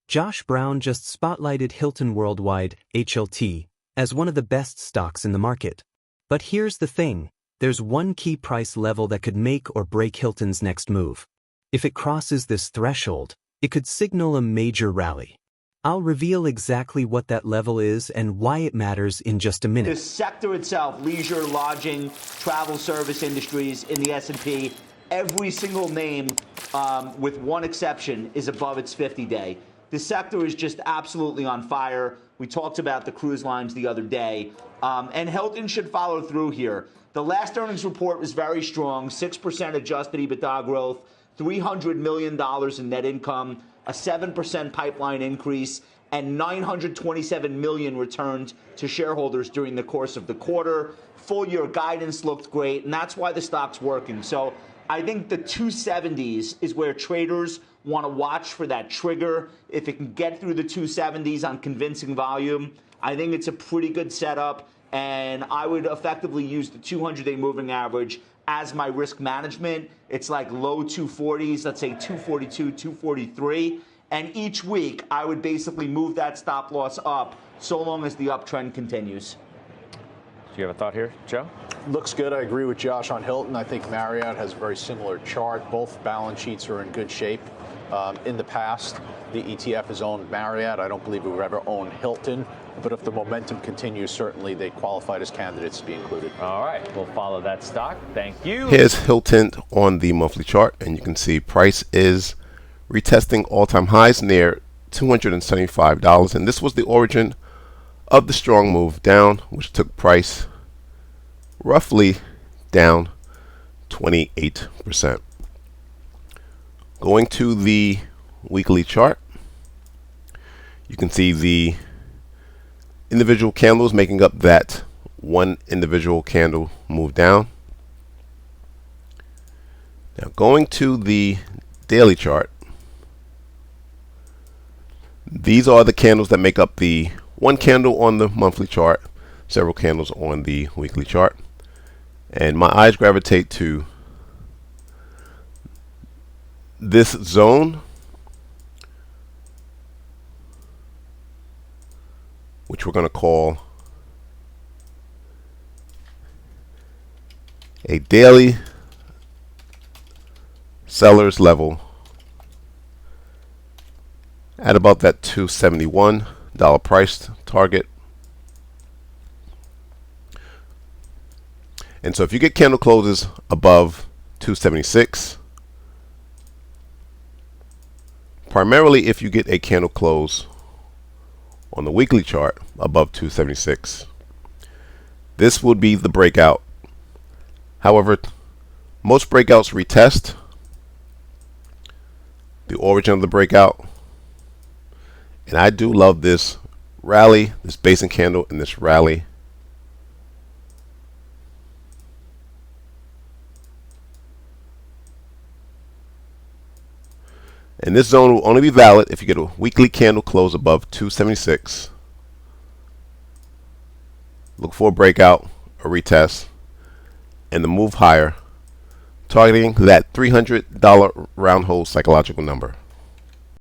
Josh Brown just spotlighted Hilton Worldwide, HLT, as one of the best stocks in the market. But here's the thing, there's one key price level that could make or break Hilton's next move. If it crosses this threshold, it could signal a major rally. I'll reveal exactly what that level is and why it matters in just a minute. The sector itself, leisure, lodging, travel service industries in the S&P, every single name, with one exception, is above its 50-day. The sector is just absolutely on fire. We talked about the cruise lines the other day, and Hilton should follow through here. The last earnings report was very strong, 6% adjusted EBITDA growth, $300 million in net income, a 7% pipeline increase, and $927 million returned to shareholders during the course of the quarter. Full year guidance looked great, and that's why the stock's working. So I think the 270s is where traders want to watch for that trigger. If it can get through the 270s on convincing volume, I think it's a pretty good setup, and I would effectively use the 200-day moving average as my risk management. It's like low 240s, let's say 242, 243. And each week, I would basically move that stop loss up so long as the uptrend continues. Do you have a thought here, Joe? Looks good. I agree with Josh on Hilton. I think Marriott has a very similar chart. Both balance sheets are in good shape. In the past, the ETF has owned Marriott. I don't believe it would ever own Hilton. But if the momentum continues, certainly they qualified as candidates to be included. All right, we'll follow that stock. Thank you. Here's Hilton on the monthly chart, and you can see price is retesting all-time highs near $275, and this was the origin of the strong move down, which took price roughly down 28%. Going to the weekly chart, you can see the individual candles making up that one individual candle move down. Now going to the daily chart, these are the candles that make up the one candle on the monthly chart, several candles on the weekly chart. And my eyes gravitate to this zone, which we're going to call a daily seller's level at about that $271 price target. And so if you get candle closes above 276, primarily if you get a candle close on the weekly chart above 276, this would be the breakout. However, most breakouts retest the origin of the breakout, and I do love this rally, this basing candle and this rally. And this zone will only be valid if you get a weekly candle close above 276. Look for a breakout, a retest, and the move higher, targeting that $300 round hole psychological number.